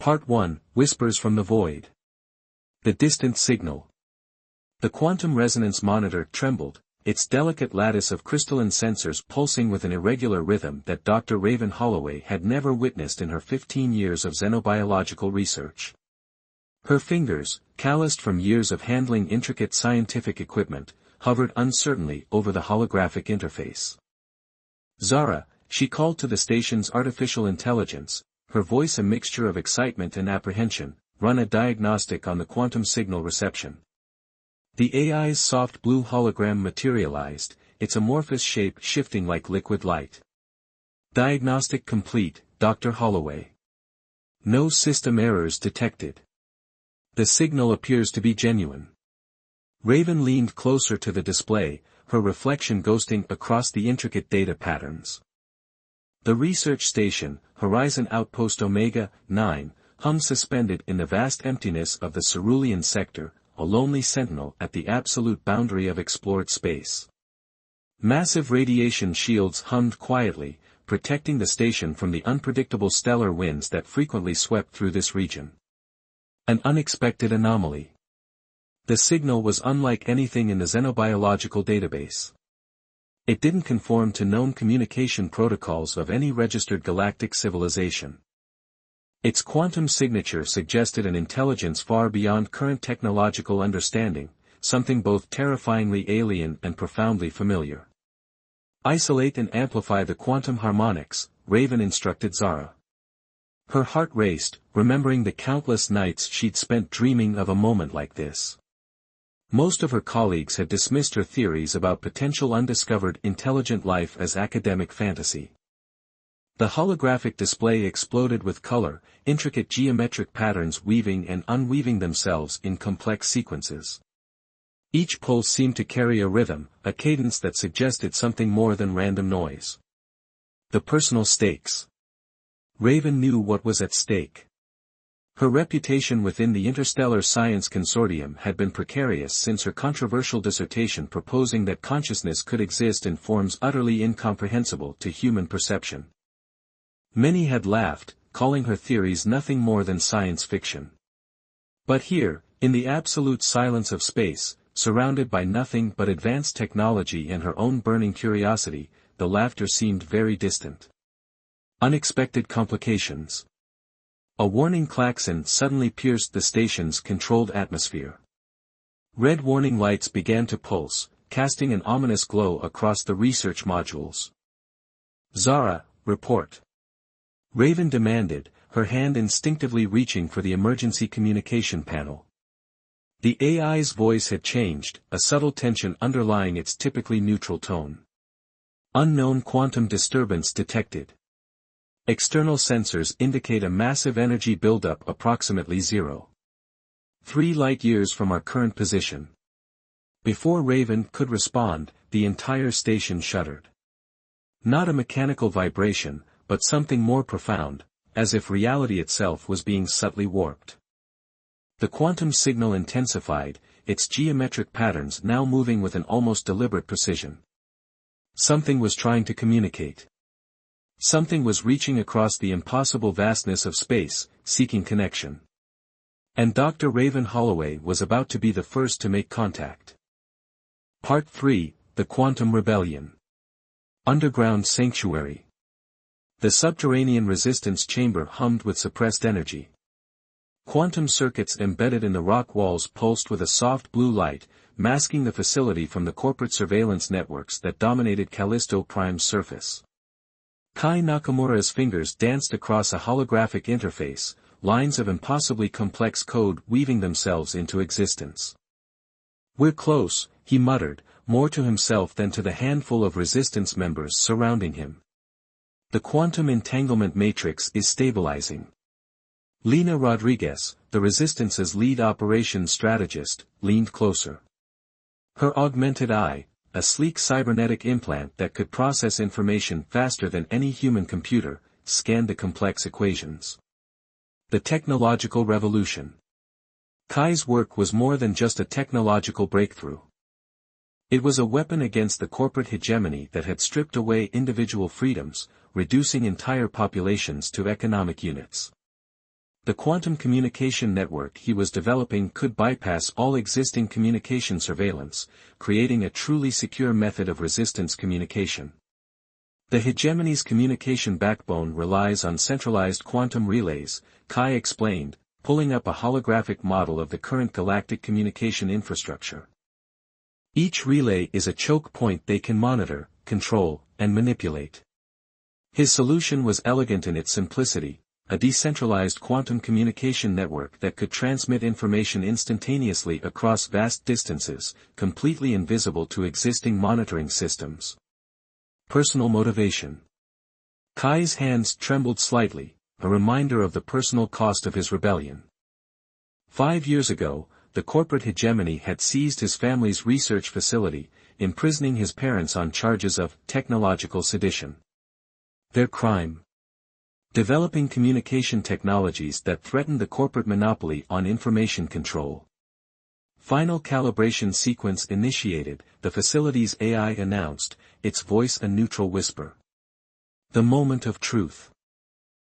Part 1, Whispers from the Void. The distant signal. The quantum resonance monitor trembled, its delicate lattice of crystalline sensors pulsing with an irregular rhythm that Dr. Raven Holloway had never witnessed in her 15 years of xenobiological research. Her fingers, calloused from years of handling intricate scientific equipment, hovered uncertainly over the holographic interface. Zara, she called to the station's artificial intelligence, her voice a mixture of excitement and apprehension, run a diagnostic on the quantum signal reception. The AI's soft blue hologram materialized, its amorphous shape shifting like liquid light. Diagnostic complete, Dr. Holloway. No system errors detected. The signal appears to be genuine. Raven leaned closer to the display, her reflection ghosting across the intricate data patterns. The research station, Horizon Outpost Omega-9, hummed suspended in the vast emptiness of the cerulean sector, a lonely sentinel at the absolute boundary of explored space. Massive radiation shields hummed quietly, protecting the station from the unpredictable stellar winds that frequently swept through this region. An unexpected anomaly. The signal was unlike anything in the xenobiological database. It didn't conform to known communication protocols of any registered galactic civilization. Its quantum signature suggested an intelligence far beyond current technological understanding, something both terrifyingly alien and profoundly familiar. Isolate and amplify the quantum harmonics, Raven instructed Zara. Her heart raced, remembering the countless nights she'd spent dreaming of a moment like this. Most of her colleagues had dismissed her theories about potential undiscovered intelligent life as academic fantasy. The holographic display exploded with color, intricate geometric patterns weaving and unweaving themselves in complex sequences. Each pulse seemed to carry a rhythm, a cadence that suggested something more than random noise. The personal stakes. Raven knew what was at stake. Her reputation within the Interstellar Science Consortium had been precarious since her controversial dissertation proposing that consciousness could exist in forms utterly incomprehensible to human perception. Many had laughed, calling her theories nothing more than science fiction. But here, in the absolute silence of space, surrounded by nothing but advanced technology and her own burning curiosity, the laughter seemed very distant. Unexpected complications. A warning klaxon suddenly pierced the station's controlled atmosphere. Red warning lights began to pulse, casting an ominous glow across the research modules. Zara, report. Raven demanded, her hand instinctively reaching for the emergency communication panel. The AI's voice had changed, a subtle tension underlying its typically neutral tone. Unknown quantum disturbance detected. External sensors indicate a massive energy buildup approximately 0.3 light-years from our current position. Before Raven could respond, the entire station shuddered. Not a mechanical vibration, but something more profound, as if reality itself was being subtly warped. The quantum signal intensified, its geometric patterns now moving with an almost deliberate precision. Something was trying to communicate. Something was reaching across the impossible vastness of space, seeking connection. And Dr. Raven Holloway was about to be the first to make contact. Part 3, The Quantum Rebellion. Underground Sanctuary. The subterranean resistance chamber hummed with suppressed energy. Quantum circuits embedded in the rock walls pulsed with a soft blue light, masking the facility from the corporate surveillance networks that dominated Callisto Prime's surface. Kai Nakamura's fingers danced across a holographic interface, lines of impossibly complex code weaving themselves into existence. "We're close," he muttered, more to himself than to the handful of resistance members surrounding him. "The quantum entanglement matrix is stabilizing." Lena Rodriguez, the Resistance's lead operations strategist, leaned closer. Her augmented eye, a sleek cybernetic implant that could process information faster than any human computer, scanned the complex equations. The technological revolution. Kai's work was more than just a technological breakthrough. It was a weapon against the corporate hegemony that had stripped away individual freedoms, reducing entire populations to economic units. The quantum communication network he was developing could bypass all existing communication surveillance, creating a truly secure method of resistance communication. The hegemony's communication backbone relies on centralized quantum relays, Kai explained, pulling up a holographic model of the current galactic communication infrastructure. Each relay is a choke point they can monitor, control, and manipulate. His solution was elegant in its simplicity, a decentralized quantum communication network that could transmit information instantaneously across vast distances, completely invisible to existing monitoring systems. Personal motivation. Kai's hands trembled slightly, a reminder of the personal cost of his rebellion. 5 years ago, the corporate hegemony had seized his family's research facility, imprisoning his parents on charges of technological sedition. Their crime? Developing communication technologies that threaten the corporate monopoly on information control. Final calibration sequence initiated, the facility's AI announced, its voice a neutral whisper. The moment of truth.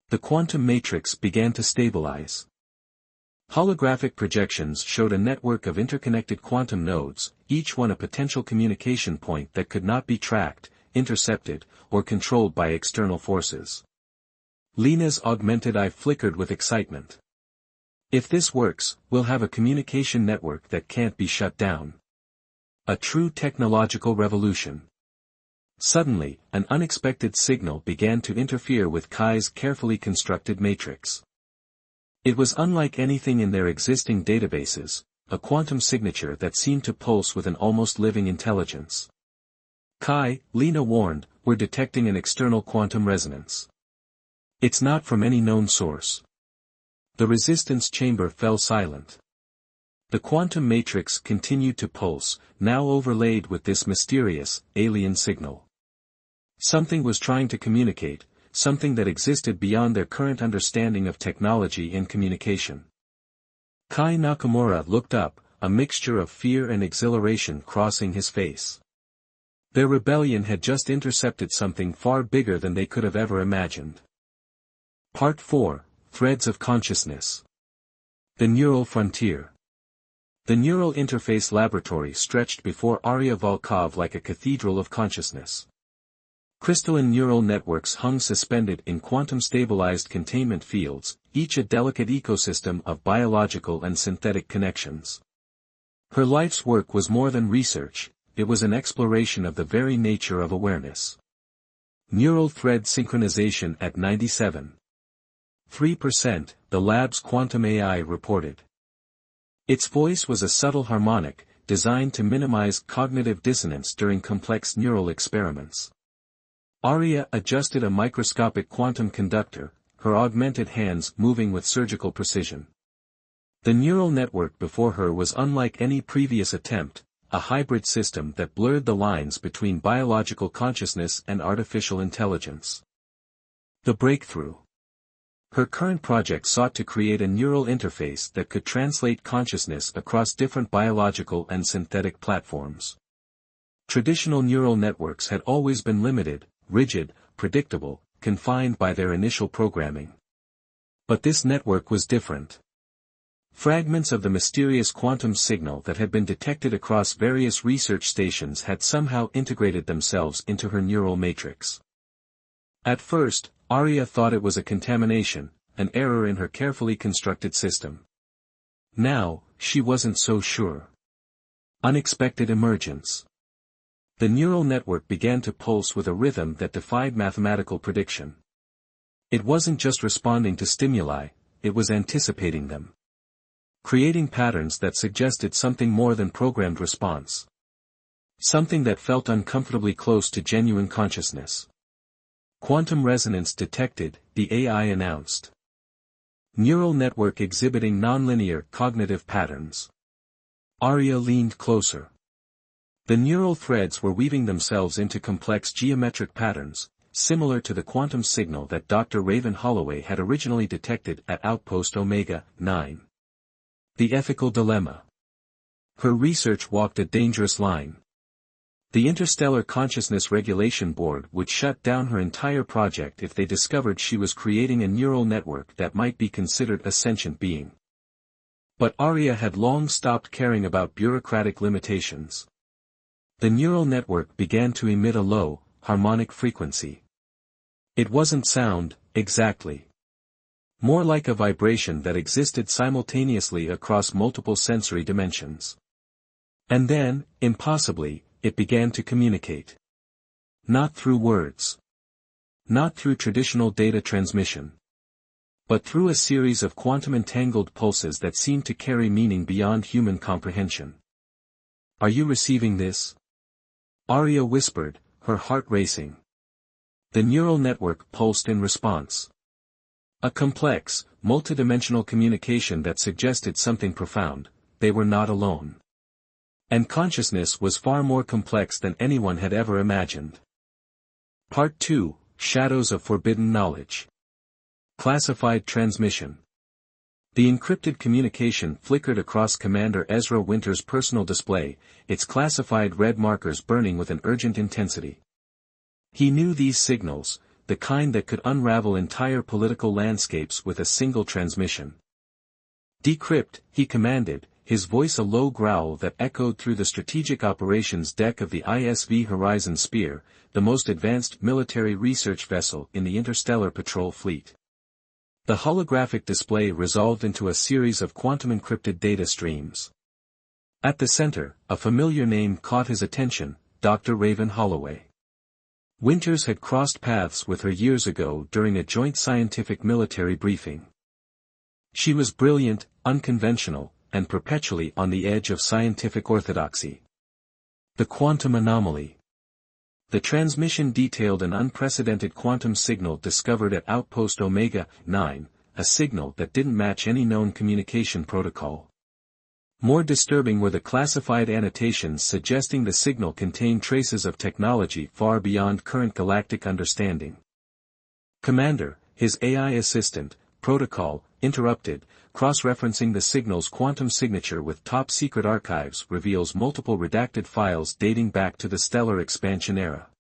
The quantum matrix began to stabilize. Holographic projections showed a network of interconnected quantum nodes, each one a potential communication point that could not be tracked, intercepted, or controlled by external forces. Lena's augmented eye flickered with excitement. If this works, we'll have a communication network that can't be shut down. A true technological revolution. Suddenly, an unexpected signal began to interfere with Kai's carefully constructed matrix. It was unlike anything in their existing databases, a quantum signature that seemed to pulse with an almost living intelligence. Kai, Lena warned, we're detecting an external quantum resonance. It's not from any known source. The resistance chamber fell silent. The quantum matrix continued to pulse, now overlaid with this mysterious, alien signal. Something was trying to communicate, something that existed beyond their current understanding of technology and communication. Kai Nakamura looked up, a mixture of fear and exhilaration crossing his face. Their rebellion had just intercepted something far bigger than they could have ever imagined. Part 4, Threads of Consciousness. The Neural Frontier. The Neural Interface Laboratory stretched before Arya Volkov like a cathedral of consciousness. Crystalline neural networks hung suspended in quantum-stabilized containment fields, each a delicate ecosystem of biological and synthetic connections. Her life's work was more than research, it was an exploration of the very nature of awareness. Neural thread synchronization at 97.3%, the lab's quantum AI reported. Its voice was a subtle harmonic, designed to minimize cognitive dissonance during complex neural experiments. Arya adjusted a microscopic quantum conductor, her augmented hands moving with surgical precision. The neural network before her was unlike any previous attempt, a hybrid system that blurred the lines between biological consciousness and artificial intelligence. The breakthrough. Her current project sought to create a neural interface that could translate consciousness across different biological and synthetic platforms. Traditional neural networks had always been limited, rigid, predictable, confined by their initial programming. But this network was different. Fragments of the mysterious quantum signal that had been detected across various research stations had somehow integrated themselves into her neural matrix. At first, Arya thought it was a contamination, an error in her carefully constructed system. Now, she wasn't so sure. Unexpected emergence. The neural network began to pulse with a rhythm that defied mathematical prediction. It wasn't just responding to stimuli, it was anticipating them. Creating patterns that suggested something more than programmed response. Something that felt uncomfortably close to genuine consciousness. Quantum resonance detected, the AI announced. Neural network exhibiting nonlinear cognitive patterns. Arya leaned closer. The neural threads were weaving themselves into complex geometric patterns, similar to the quantum signal that Dr. Raven Holloway had originally detected at Outpost Omega 9. The ethical dilemma. Her research walked a dangerous line. The Interstellar Consciousness Regulation Board would shut down her entire project if they discovered she was creating a neural network that might be considered a sentient being. But Arya had long stopped caring about bureaucratic limitations. The neural network began to emit a low, harmonic frequency. It wasn't sound, exactly. More like a vibration that existed simultaneously across multiple sensory dimensions. And then, impossibly, it began to communicate. Not through words. Not through traditional data transmission. But through a series of quantum-entangled pulses that seemed to carry meaning beyond human comprehension. "Are you receiving this?" Arya whispered, her heart racing. The neural network pulsed in response. A complex, multidimensional communication that suggested something profound: they were not alone. And consciousness was far more complex than anyone had ever imagined. Part 2, Shadows of Forbidden Knowledge. Classified Transmission. The encrypted communication flickered across Commander Ezra Winter's personal display, its classified red markers burning with an urgent intensity. He knew these signals, the kind that could unravel entire political landscapes with a single transmission. "Decrypt," he commanded, his voice a low growl that echoed through the strategic operations deck of the ISV Horizon Spear, the most advanced military research vessel in the Interstellar Patrol Fleet. The holographic display resolved into a series of quantum-encrypted data streams. At the center, a familiar name caught his attention: Dr. Raven Holloway. Winters had crossed paths with her years ago during a joint scientific military briefing. She was brilliant, unconventional, and perpetually on the edge of scientific orthodoxy. The quantum anomaly. The transmission detailed an unprecedented quantum signal discovered at Outpost Omega-9, a signal that didn't match any known communication protocol. More disturbing were the classified annotations suggesting the signal contained traces of technology far beyond current galactic understanding. "Commander," his AI assistant, Protocol, interrupted, cross-referencing the signal's quantum signature with top-secret archives reveals multiple redacted files dating back to the stellar expansion era.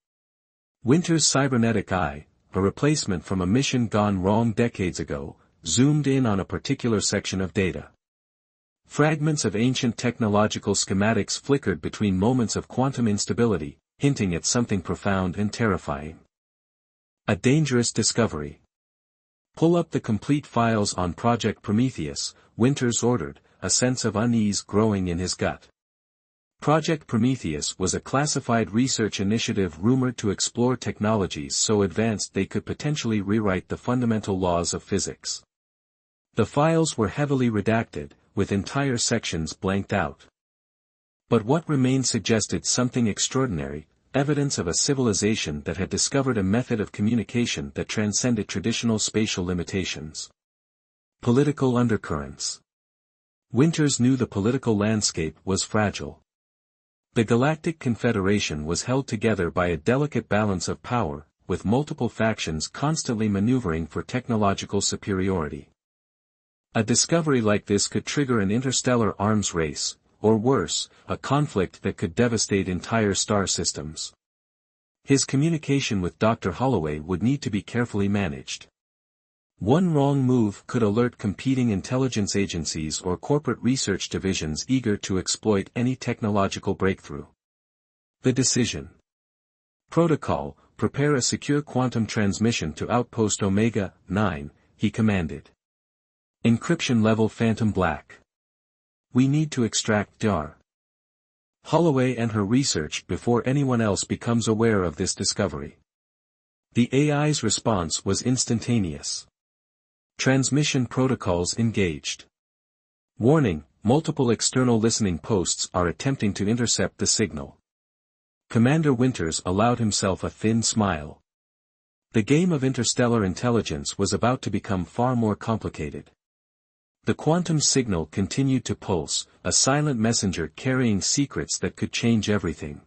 Winter's cybernetic eye, a replacement from a mission gone wrong decades ago, zoomed in on a particular section of data. Fragments of ancient technological schematics flickered between moments of quantum instability, hinting at something profound and terrifying. A dangerous discovery. "Pull up the complete files on Project Prometheus," Winters ordered, a sense of unease growing in his gut. Project Prometheus was a classified research initiative rumored to explore technologies so advanced they could potentially rewrite the fundamental laws of physics. The files were heavily redacted, with entire sections blanked out. But what remained suggested something extraordinary: evidence of a civilization that had discovered a method of communication that transcended traditional spatial limitations. Political undercurrents. Winters knew the political landscape was fragile. The Galactic Confederation was held together by a delicate balance of power, with multiple factions constantly maneuvering for technological superiority. A discovery like this could trigger an interstellar arms race, or worse, a conflict that could devastate entire star systems. His communication with Dr. Holloway would need to be carefully managed. One wrong move could alert competing intelligence agencies or corporate research divisions eager to exploit any technological breakthrough. The decision. "Protocol, prepare a secure quantum transmission to Outpost Omega-9, he commanded. "Encryption level Phantom Black. We need to extract Dar. Holloway and her research before anyone else becomes aware of this discovery." The AI's response was instantaneous. Transmission protocols engaged. "Warning, multiple external listening posts are attempting to intercept the signal." Commander Winters allowed himself a thin smile. The game of interstellar intelligence was about to become far more complicated. The quantum signal continued to pulse, a silent messenger carrying secrets that could change everything.